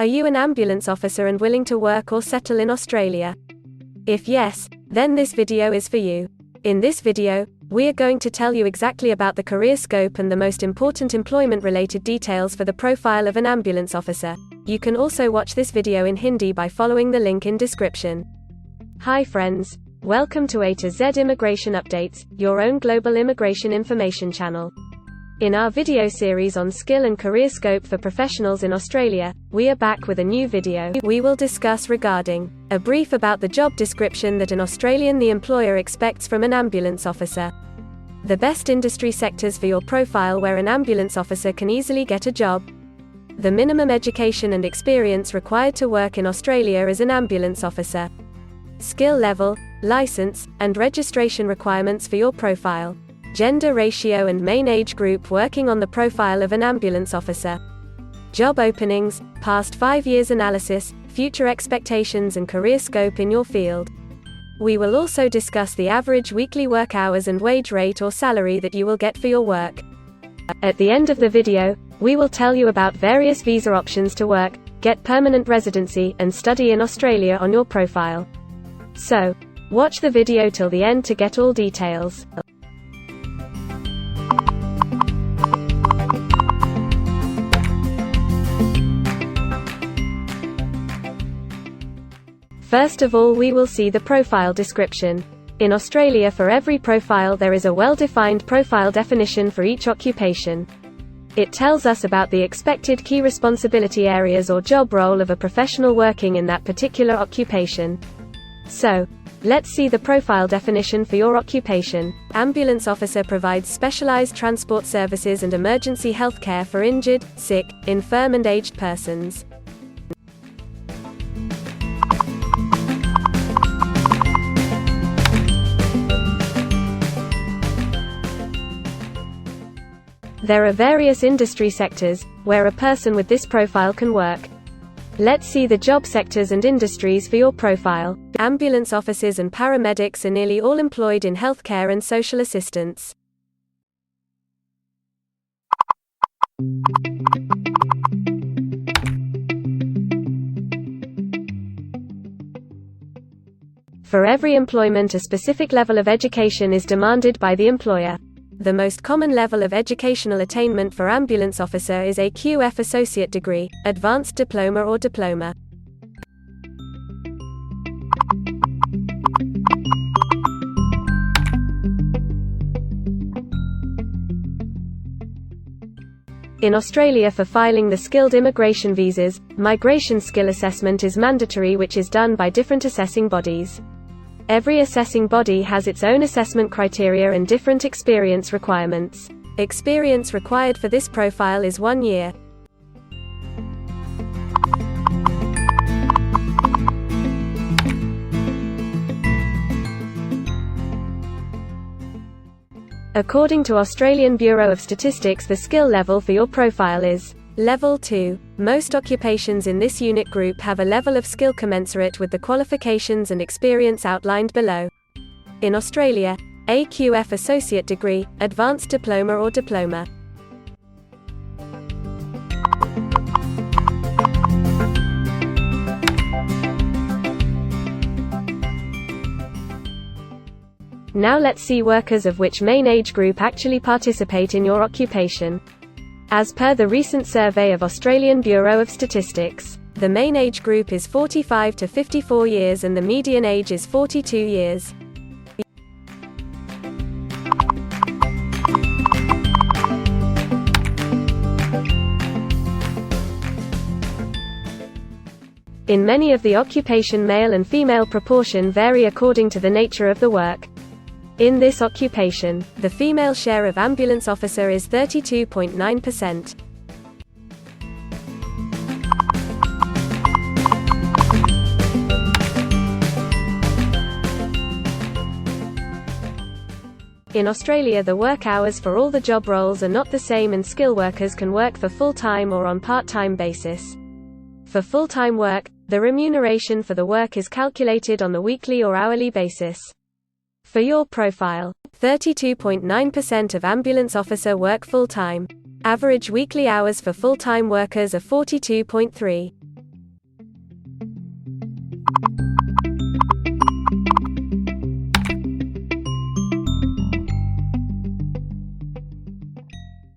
Are you an ambulance officer and willing to work or settle in Australia? If yes, then this video is for you. In this video, we are going to tell you exactly about the career scope and the most important employment-related details for the profile of an ambulance officer. You can also watch this video in Hindi by following the link in description. Hi friends, welcome to A to Z Immigration Updates, your own global immigration information channel. In our video series on skill and career scope for professionals in Australia, we are back with a new video. We will discuss regarding a brief about the job description that an Australian the employer expects from an ambulance officer. The best industry sectors for your profile where an ambulance officer can easily get a job. The minimum education and experience required to work in Australia as an ambulance officer. Skill level, license, and registration requirements for your profile. Gender ratio and main age group working on the profile of an ambulance officer. Job openings, past 5 years analysis, future expectations and career scope in your field. We will also discuss the average weekly work hours and wage rate or salary that you will get for your work. At the end of the video, we will tell you about various visa options to work, get permanent residency, and study in Australia on your profile. So, watch the video till the end to get all details. First of all, we will see the profile description. In Australia, for every profile there is a well-defined profile definition for each occupation. It tells us about the expected key responsibility areas or job role of a professional working in that particular occupation. So, let's see the profile definition for your occupation. Ambulance officer provides specialised transport services and emergency health care for injured, sick, infirm and aged persons. There are various industry sectors where a person with this profile can work. Let's see the job sectors and industries for your profile. Ambulance officers and paramedics are nearly all employed in healthcare and social assistance. For every employment, a specific level of education is demanded by the employer. The most common level of educational attainment for ambulance officer is a QF associate degree, advanced diploma or diploma. In Australia, for filing the skilled immigration visas, migration skill assessment is mandatory, which is done by different assessing bodies. Every assessing body has its own assessment criteria and different experience requirements. Experience required for this profile is 1 year. According to Australian Bureau of Statistics, the skill level for your profile is Level 2. Most occupations in this unit group have a level of skill commensurate with the qualifications and experience outlined below. In Australia, AQF associate degree, advanced diploma or diploma. Now let's see workers of which main age group actually participate in your occupation. As per the recent survey of Australian Bureau of Statistics, the main age group is 45 to 54 years and the median age is 42 years. In many of the occupation, male and female proportion vary according to the nature of the work. In this occupation, the female share of ambulance officer is 32.9%. In Australia, the work hours for all the job roles are not the same, and skill workers can work for full-time or on part-time basis. For full-time work, the remuneration for the work is calculated on the weekly or hourly basis. For your profile, 32.9% of ambulance officer work full-time. Average weekly hours for full-time workers are 42.3.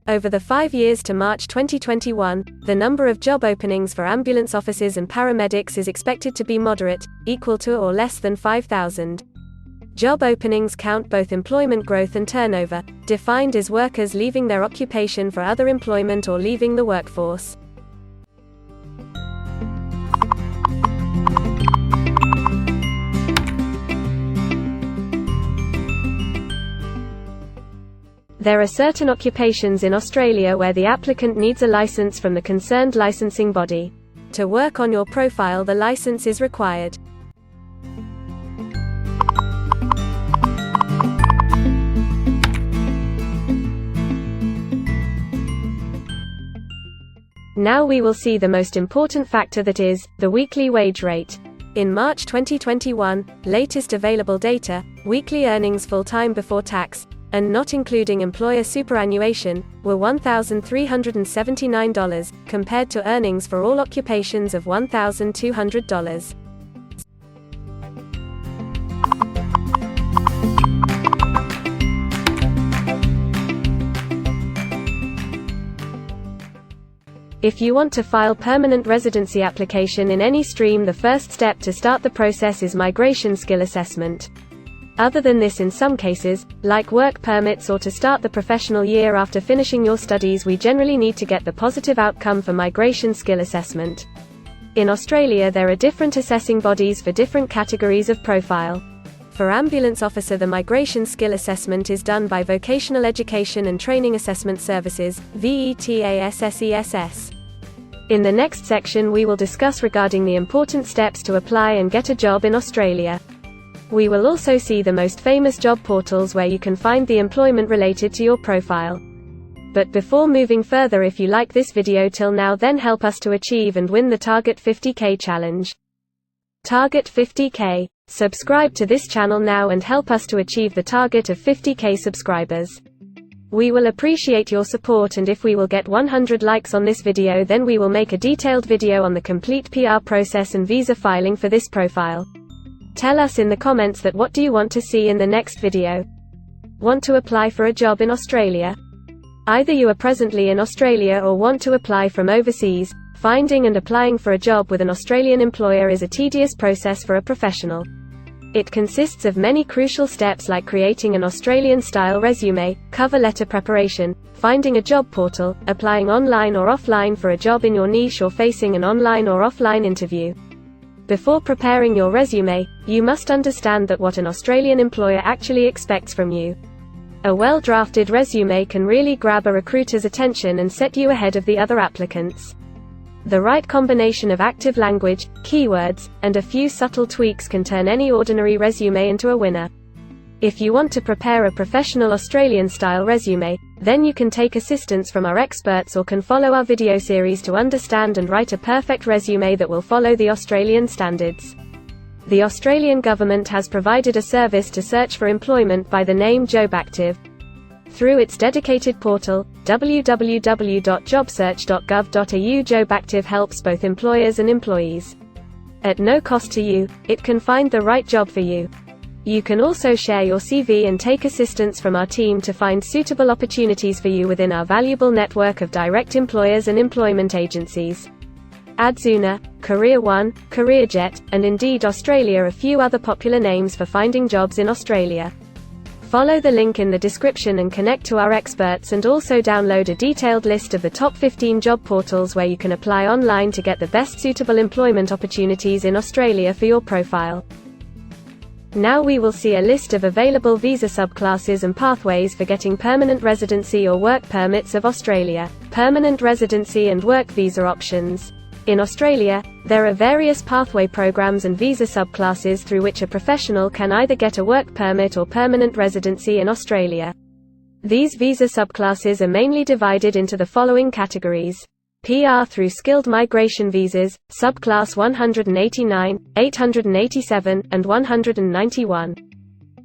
Over the 5 years to March 2021, the number of job openings for ambulance officers and paramedics is expected to be moderate, equal to or less than 5,000. Job openings count both employment growth and turnover, defined as workers leaving their occupation for other employment or leaving the workforce. There are certain occupations in Australia where the applicant needs a license from the concerned licensing body. To work on your profile, the license is required. Now we will see the most important factor, that is, the weekly wage rate. In March 2021, latest available data, weekly earnings full-time before tax, and not including employer superannuation, were $1,379, compared to earnings for all occupations of $1,200. If you want to file permanent residency application in any stream, the first step to start the process is migration skill assessment. Other than this, in some cases, like work permits or to start the professional year after finishing your studies, we generally need to get the positive outcome for migration skill assessment. In Australia, there are different assessing bodies for different categories of profile. For ambulance officer, the migration skill assessment is done by Vocational Education and Training Assessment Services, VETASSESS. In the next section we will discuss regarding the important steps to apply and get a job in Australia. We will also see the most famous job portals where you can find the employment related to your profile. But before moving further, if you like this video till now, then help us to achieve and win the Target 50K challenge. Target 50K. Subscribe to this channel now and help us to achieve the target of 50K subscribers. We will appreciate your support, and if we will get 100 likes on this video, then we will make a detailed video on the complete PR process and visa filing for this profile. Tell us in the comments that what do you want to see in the next video. Want to apply for a job in Australia? Either you are presently in Australia or want to apply from overseas. Finding and applying for a job with an Australian employer is a tedious process for a professional. It consists of many crucial steps like creating an Australian-style resume, cover letter preparation, finding a job portal, applying online or offline for a job in your niche, or facing an online or offline interview. Before preparing your resume, you must understand that what an Australian employer actually expects from you. A well-drafted resume can really grab a recruiter's attention and set you ahead of the other applicants. The right combination of active language, keywords, and a few subtle tweaks can turn any ordinary resume into a winner. If you want to prepare a professional Australian-style resume, then you can take assistance from our experts or can follow our video series to understand and write a perfect resume that will follow the Australian standards. The Australian government has provided a service to search for employment by the name JobActive. Through its dedicated portal, www.jobsearch.gov.au, JobActive helps both employers and employees. At no cost to you, it can find the right job for you. You can also share your CV and take assistance from our team to find suitable opportunities for you within our valuable network of direct employers and employment agencies. Adzuna, Career One, CareerJet, and Indeed Australia are a few other popular names for finding jobs in Australia. Follow the link in the description and connect to our experts, and also download a detailed list of the top 15 job portals where you can apply online to get the best suitable employment opportunities in Australia for your profile. Now we will see a list of available visa subclasses and pathways for getting permanent residency or work permits of Australia. Permanent residency and work visa options. In Australia, there are various pathway programs and visa subclasses through which a professional can either get a work permit or permanent residency in Australia. These visa subclasses are mainly divided into the following categories: PR through skilled migration visas, subclass 189, 887, and 191.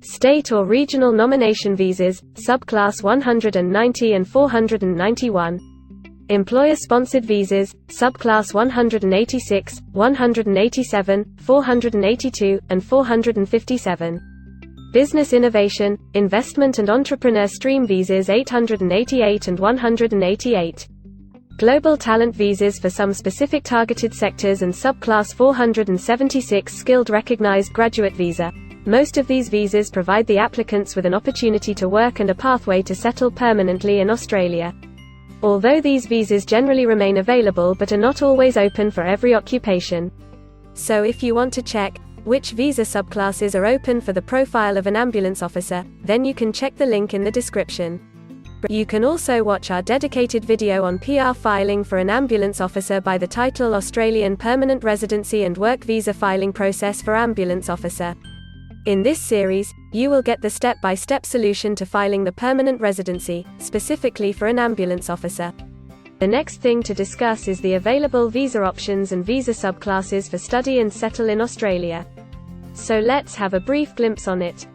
State or regional nomination visas, subclass 190 and 491. Employer-sponsored visas, subclass 186, 187, 482, and 457. Business innovation, investment and entrepreneur stream visas 888 and 188. Global talent visas for some specific targeted sectors and subclass 476 skilled recognized graduate visa. Most of these visas provide the applicants with an opportunity to work and a pathway to settle permanently in Australia. Although these visas generally remain available but are not always open for every occupation. So if you want to check which visa subclasses are open for the profile of an ambulance officer, then you can check the link in the description. You can also watch our dedicated video on PR filing for an ambulance officer by the title Australian Permanent Residency and Work Visa Filing Process for Ambulance Officer. In this series, you will get the step-by-step solution to filing the permanent residency, specifically for an ambulance officer. The next thing to discuss is the available visa options and visa subclasses for study and settle in Australia. So let's have a brief glimpse on it.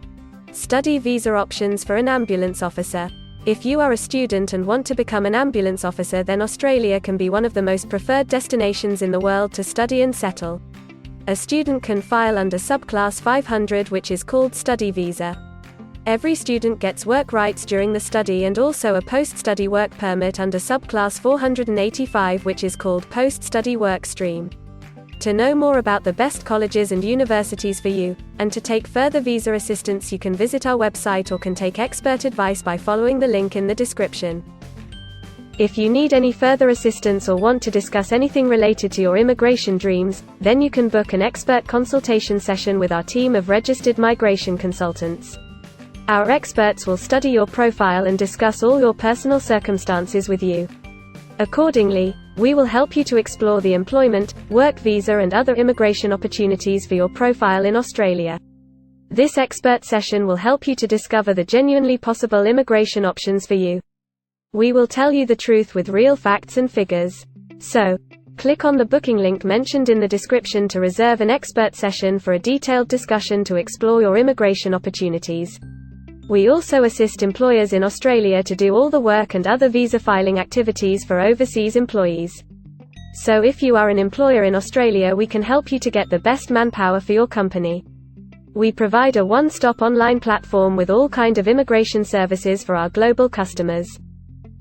Study visa options for an ambulance officer. If you are a student and want to become an ambulance officer, then Australia can be one of the most preferred destinations in the world to study and settle. A student can file under subclass 500, which is called study visa. Every student gets work rights during the study and also a post-study work permit under subclass 485, which is called post-study work stream. To know more about the best colleges and universities for you, and to take further visa assistance, you can visit our website or can take expert advice by following the link in the description. If you need any further assistance or want to discuss anything related to your immigration dreams, then you can book an expert consultation session with our team of registered migration consultants. Our experts will study your profile and discuss all your personal circumstances with you. Accordingly, we will help you to explore the employment, work visa and other immigration opportunities for your profile in Australia. This expert session will help you to discover the genuinely possible immigration options for you. We will tell you the truth with real facts and figures. So, click on the booking link mentioned in the description to reserve an expert session for a detailed discussion to explore your immigration opportunities. We also assist employers in Australia to do all the work and other visa filing activities for overseas employees. So if you are an employer in Australia, we can help you to get the best manpower for your company. We provide a one-stop online platform with all kind of immigration services for our global customers.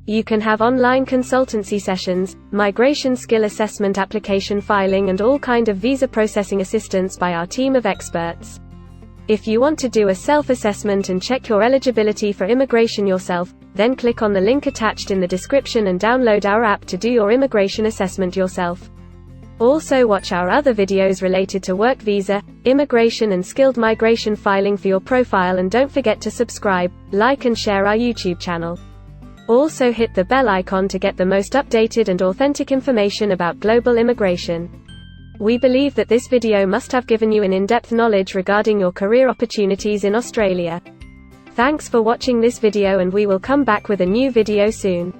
You can have online consultancy sessions, migration skill assessment, application filing and all kind of visa processing assistance by our team of experts. If you want to do a self-assessment and check your eligibility for immigration yourself, then click on the link attached in the description and download our app to do your immigration assessment yourself. Also watch our other videos related to work visa, immigration and skilled migration filing for your profile, and don't forget to subscribe, like and share our YouTube channel. Also hit the bell icon to get the most updated and authentic information about global immigration. We believe that this video must have given you an in-depth knowledge regarding your career opportunities in Australia. Thanks for watching this video, and we will come back with a new video soon.